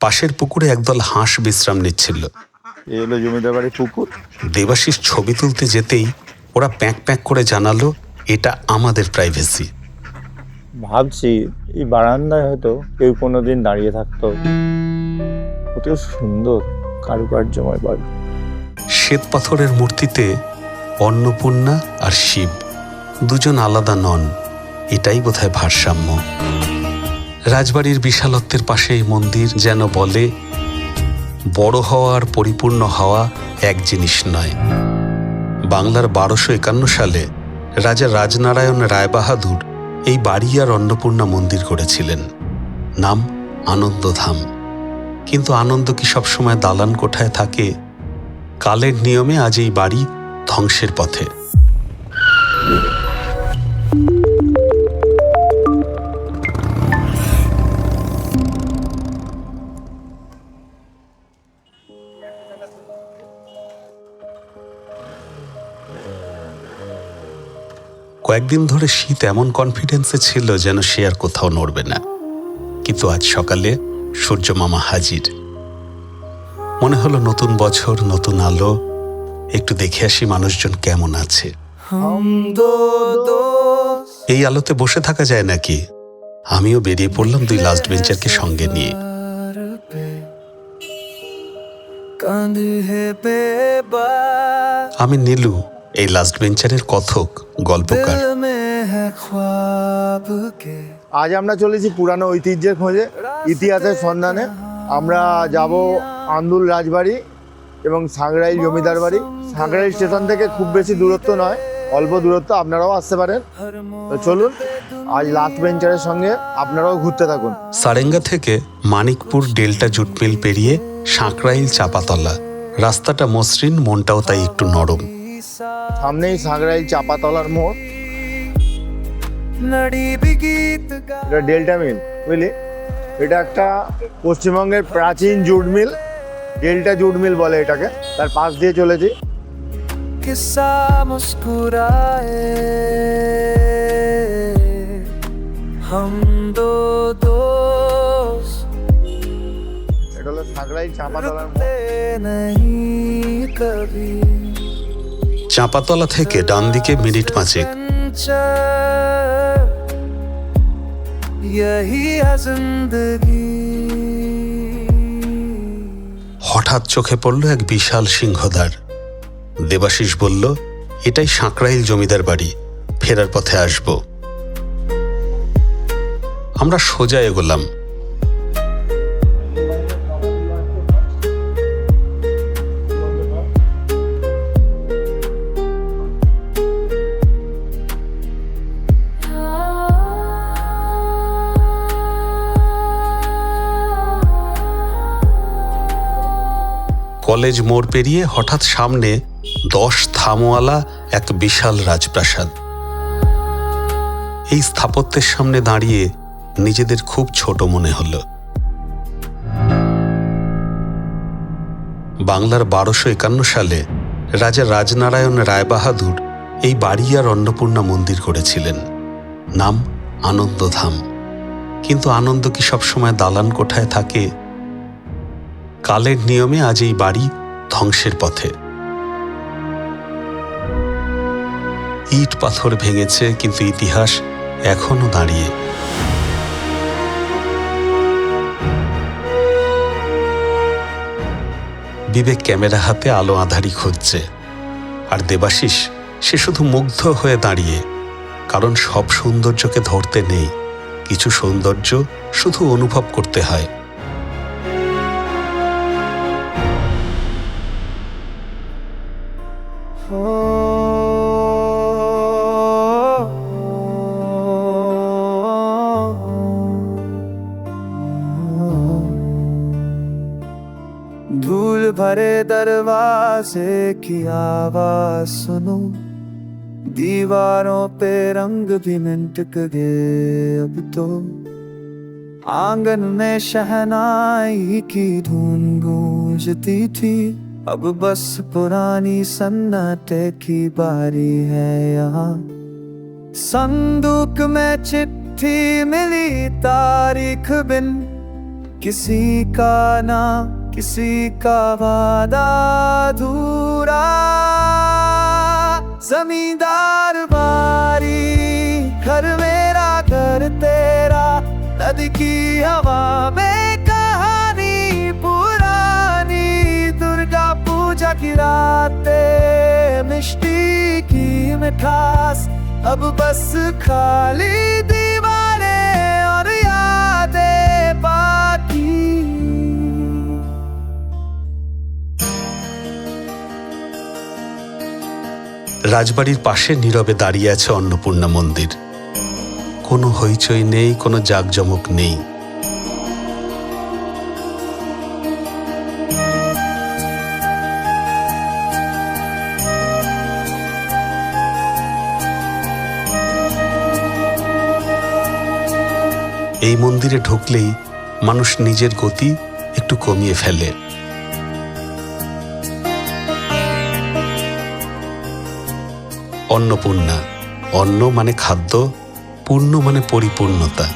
পাশের পুকুরে একদল হাঁস বিশ্রাম নিচ্ছিল। এলো জমিদার বাড়ির পুকুর। দেবাশিস ছবি তুলতে যেতেই ওরা প্যাঁক প্যাঁক করে জানালো এটা আমাদের প্রাইভেসি। ভাবছি এই বারান্দায় হয়তো কেউ কোনোদিন দাঁড়িয়ে থাকতো। কত সুন্দর কারুকার্যময় বাড়ি। শ্বেত পাথরের মূর্তিতে অন্নপূর্ণা আর শিব দুজন আলাদা নন, এটাই বোধহয় ভারসাম্য। রাজবাড়ির বিশালত্বের পাশে এই মন্দির যেন বলে বড় হওয়া আর পরিপূর্ণ হওয়া এক জিনিস নয়। বাংলার 1251 সালে রাজা রাজনারায়ণ রায়বাহাদুর এই বাড়ি আর অন্নপূর্ণা মন্দির করেছিলেন, নাম আনন্দধাম। কিন্তু আনন্দ কি সবসময় দালান কোঠায় থাকে? কালের নিয়মে আজ এই বাড়ি ধ্বংসের পথে। কয়েকদিন ধরে শীত এমন কনফিডেন্সে ছিল যেন সে আর কোথাও নড়বে না, কিন্তু আজ সকালে সূর্য মামা হাজির। মনে হলো নতুন বছর, নতুন আলো, একটু দেখে আসি মানুষজন কেমন আছে। এই আলোতে বসে থাকা যায় নাকি? আমিও বেরিয়ে পড়লাম 2 লাস্ট বেঞ্চারকে সঙ্গে নিয়ে। আমি নীলু, এই লাস্ট বেঞ্চারের কথক গল্পকার। আজ আমরা চলেছি পুরানো ঐতিহ্যের খোঁজে, ইতিহাসের সন্ধানে। আমরা যাব আন্দুল রাজবাড়ি এবং সাঁকরাইল জমিদার বাড়ি। সাঁকরাইল স্টেশন থেকে খুব বেশি দূরত্ব নয়, অল্প দূরত্ব, আপনারাও আসতে পারেন। তো চলুন, আজ লাস্ট বেঞ্চারের সঙ্গে আপনারাও ঘুরতে থাকুন। সারেঙ্গা থেকে মানিকপুর ডেল্টা জুট মিল পেরিয়ে সাঁকরাইল চাপাতলা। রাস্তাটা মসৃণ, মনটাও তাই একটু নরম। সামনেই সাঁকরাইল চাপাতলার মোড়। এটা ডেল্টা মিল, বুঝলি? এটা একটা পশ্চিমবঙ্গের প্রাচীন jute mill, delta jute mill বলে এটাকে। তার পাশ দিয়ে চলেছি। এটা হলো সাঁকরাইল চাপাতলার মোড়। চাঁপাতলা থেকে ডান দিকে মিনিট 5। হঠাৎ চোখে পড়ল এক বিশাল সিংহদ্বার। দেবাশিস বলল, এটাই সাঁকরাইল জমিদার বাড়ি, ফেরার পথে আসব। আমরা সোজা এগোলাম। কলেজ মোড় পেরিয়ে হঠাৎ সামনে 10 থামওয়ালা এক বিশাল রাজপ্রাসাদ। এই স্থাপত্যের সামনে দাঁড়িয়ে নিজেদের খুব ছোট মনে হলো। বাংলার 1251 সালে রাজা রাজনারায়ণ রায়বাহাদুর এই বাড়ি আর অন্নপূর্ণা মন্দির করেছিলেন, নাম আনন্দধাম। কিন্তু আনন্দ কি সবসময় দালান কোঠায় থাকে? কালের নিয়মে আজ এই বাড়ি ধ্বংসের পথে। ইট পাথর ভেঙেছে, কিন্তু ইতিহাস এখনো দাঁড়িয়ে। বিবেক ক্যামেরা হাতে আলো আঁধারি খুঁজছে, আর দেবাশিস সে শুধু মুগ্ধ হয়ে দাঁড়িয়ে। কারণ সব সৌন্দর্যকে ধরতে নেই, কিছু সৌন্দর্য শুধু অনুভব করতে হয়। धूल भरे दरवाजे की आवाज सुनो, दीवारों पे रंग भी मिटक गए अब तो। आंगन में शहनाई की धुन गूंजती थी, अब बस पुरानी सन्नाटे की बारी है यहाँ। संदूक में चिट्ठी मिली तारीख बिन, किसी का ना किसी का वादा अधूरा। जमींदार बारी घर मेरा घर तेरा, नदी की हवा में कहानी पुरानी। दुर्गा पूजा की रातें मिष्टी की मिठास, अब बस खाली दीवारें और यादें बाकी। রাজবাড়ির পাশে নীরবে দাঁড়িয়ে আছে অন্নপূর্ণা মন্দির। কোনো হইচই নেই, কোনো জাঁকজমক নেই। এই মন্দিরে ঢুকলেই মানুষ নিজের গতি একটু কমিয়ে ফেলে। অন্নপূর্ণা, অন্ন মানে খাদ্য, পূর্ণ মানে পরিপূর্ণতা।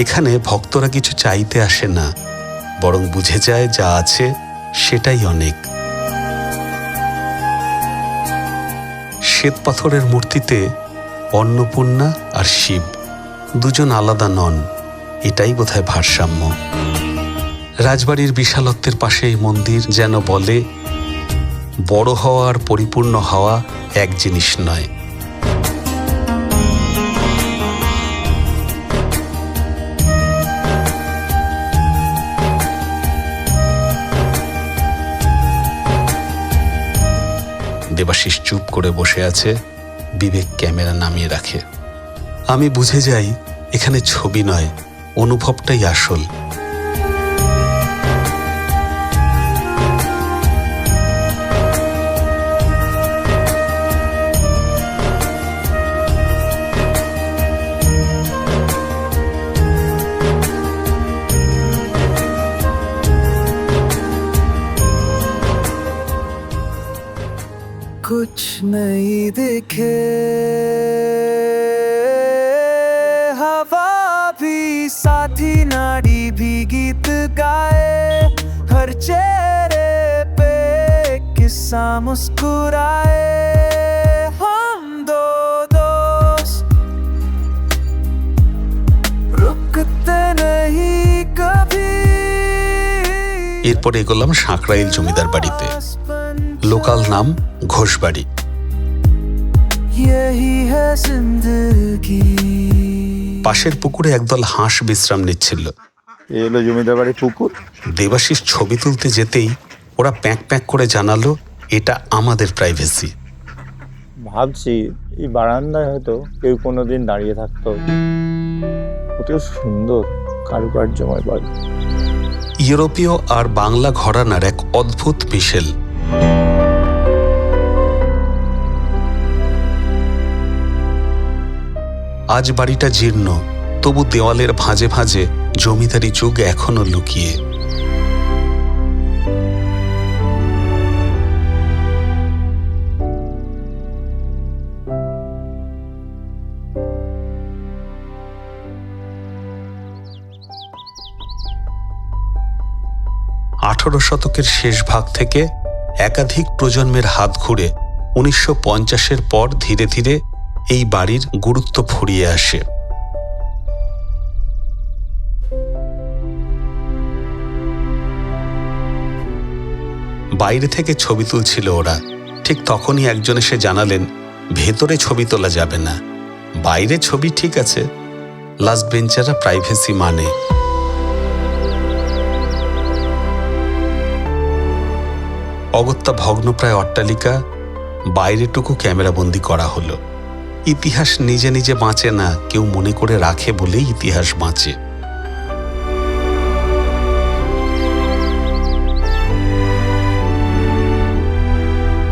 এখানে ভক্তরা কিছু চাইতে আসে না, বরং বুঝে যায় যা আছে সেটাই অনেক। শ্বেতপাথরের মূর্তিতে অন্নপূর্ণা আর শিব দুজন আলাদা নন, এটাই বোধহয় ভারসাম্য। রাজবাড়ির বিশালত্বের পাশে এই মন্দির যেন বলে, বড় হওয়া আর পরিপূর্ণ হওয়া এক জিনিস নয়। দেবাশিস চুপ করে বসে আছে, বিবেক ক্যামেরা নামিয়ে রাখে। আমি বুঝে যাই এখানে ছবি নয়, অনুভবটাই আসল। कुछ नहीं दिखे हवा भी साथी, नाड़ी भी गीत गाए, हर चेहरे पे किस्सा मुस्कुराए। हम दो दोस्त रुकते नहीं कभी। এরপর এগোলাম সাঁকরাইল জমিদার বাড়িতে। লোকাল নাম ঘোষবাড়ি। পাশের পুকুরে একদল হাঁস বিশ্রাম নিচ্ছিল। এলো জমিদার বাড়ি পুকুর। দেবাশিস ছবি তুলতে যেতেই ওরা প্যাঁক প্যাঁক করে জানালো, এটা আমাদের প্রাইভেসি। ভাবছি এই বারান্দায় হয়তো কেউ কোনোদিন দাঁড়িয়ে থাকতো। কত সুন্দর কারুকার্যময় বাড়ি। ইউরোপীয় আর বাংলা ঘরানার এক অদ্ভুত মিশেল। আজ বাড়িটা জীর্ণ, তবু দেওয়ালের ভাঁজে ভাঁজে জমিদারি যুগ এখনো লুকিয়ে। শতকের শেষ ভাগ থেকে একাধিক প্রজন্মের হাত ঘুরে 1950-এর পর ধীরে ধীরে এই বাড়ির গুরুত্ব ফুরিয়ে আসে। বাইরে থেকে ছবি তুলছিল ওরা, ঠিক তখনই একজন এসে জানালেন, ভেতরে ছবি তোলা যাবে না, বাইরে ছবি ঠিক আছে, লাস্ট বেঞ্চাররা প্রাইভেসি মানে। অগত্যা ভগ্নপ্রায় অট্টালিকা, বাইরেটুকু ক্যামেরাবন্দি করা হলো। ইতিহাস নিজে নিজে বাঁচে না, কেউ মনে করে রাখে বলেই ইতিহাস বাঁচে।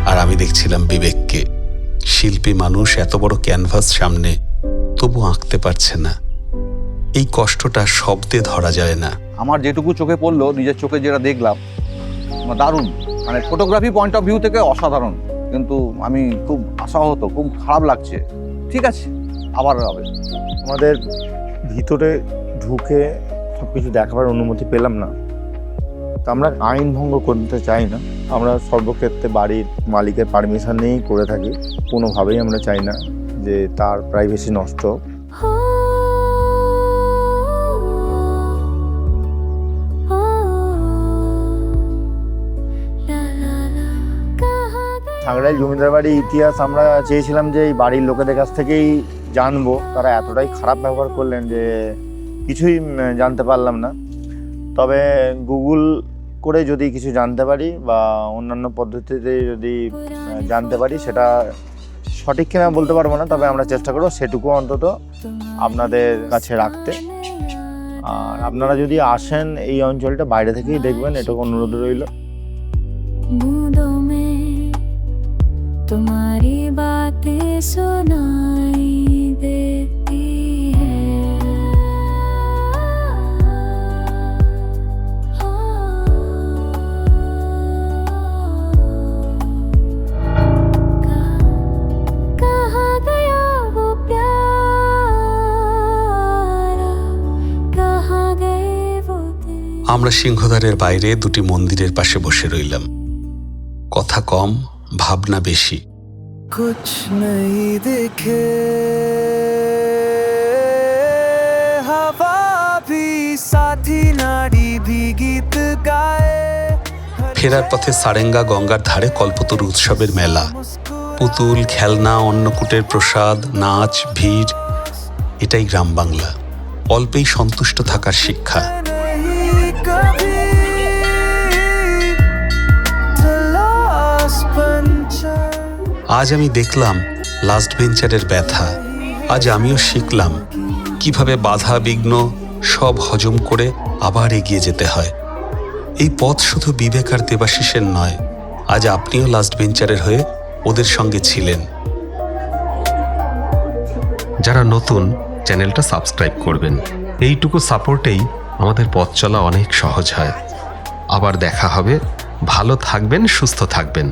আর আমি দেখছিলাম বিবেককে, শিল্পী মানুষ, এত বড় ক্যানভাস সামনে, তবু আঁকতে পারছে না। এই কষ্টটা শব্দে ধরা যায় না। আমার যেটুকু চোখে পড়লো, নিজের চোখে যেটা দেখলাম, দারুণ, মানে ফটোগ্রাফি পয়েন্ট অফ ভিউ থেকে অসাধারণ। কিন্তু আমি খুব আশাহত, খুব খারাপ লাগছে। ঠিক আছে, আবার হবে। আমাদের ভিতরে ঢুকে সব কিছু দেখাবার অনুমতি পেলাম না। তো আমরা আইন ভঙ্গ করতে চাই না, আমরা সর্বক্ষেত্রে বাড়ির মালিকের পারমিশন নিয়েই করে থাকি। কোনোভাবেই আমরা চাই না যে তার প্রাইভেসি নষ্ট হোক। সাংগ্রাইল জমিদার বাড়ির ইতিহাস আমরা চেয়েছিলাম যে এই বাড়ির লোকেদের কাছ থেকেই জানবো, তারা এতটাই খারাপ ব্যবহার করলেন যে কিছুই জানতে পারলাম না। তবে গুগল করে যদি কিছু জানতে পারি বা অন্যান্য পদ্ধতিতে যদি জানতে পারি, সেটা সঠিক কিনা বলতে পারবো না, তবে আমরা চেষ্টা করবো সেটুকু অন্তত আপনাদের কাছে রাখতে। আর আপনারা যদি আসেন এই অঞ্চলটা বাইরে থেকেই দেখবেন, এটুকু অনুরোধ রইল। तुम्हारी बातें सुनाई देती है, कहाँ गया वो प्यारा, कहाँ गए वो दिन। আমরা সিংহদ্বারের বাইরে দুটি মন্দিরের পাশে বসে রইলাম। কথা কম, ভাবনা বেশি। कुछ नहीं दिखे, हवा भी साथी नाड़ी भी गीत गाए। ফেরার পথে সারেঙ্গা গঙ্গার ধারে কল্পতরু উৎসবের মেলা, পুতুল, খেলনা, অন্নকূটের প্রসাদ, নাচ, ভিড়, এটাই গ্রাম বাংলা। অল্পেই সন্তুষ্ট থাকার শিক্ষা। नहीं कभी लास्ट पंचर। আজ আমি দেখলাম লাস্ট ভেঞ্চারের ব্যথা। আজ আমিও শিখলাম কিভাবে বাধা বিঘ্ন সব হজম করে আবার এগিয়ে যেতে হয়। এই পথ শুধু বিবেক আর দেবাশিসের নয়, আজ আপনিও লাস্ট ভেঞ্চারের হয়ে ওদের সঙ্গে ছিলেন। যারা নতুন, চ্যানেলটা সাবস্ক্রাইব করবেন। এইটুকু সাপোর্টেই আমাদের পথ চলা অনেক সহজ হয়। আবার দেখা হবে। ভালো থাকবেন, সুস্থ থাকবেন।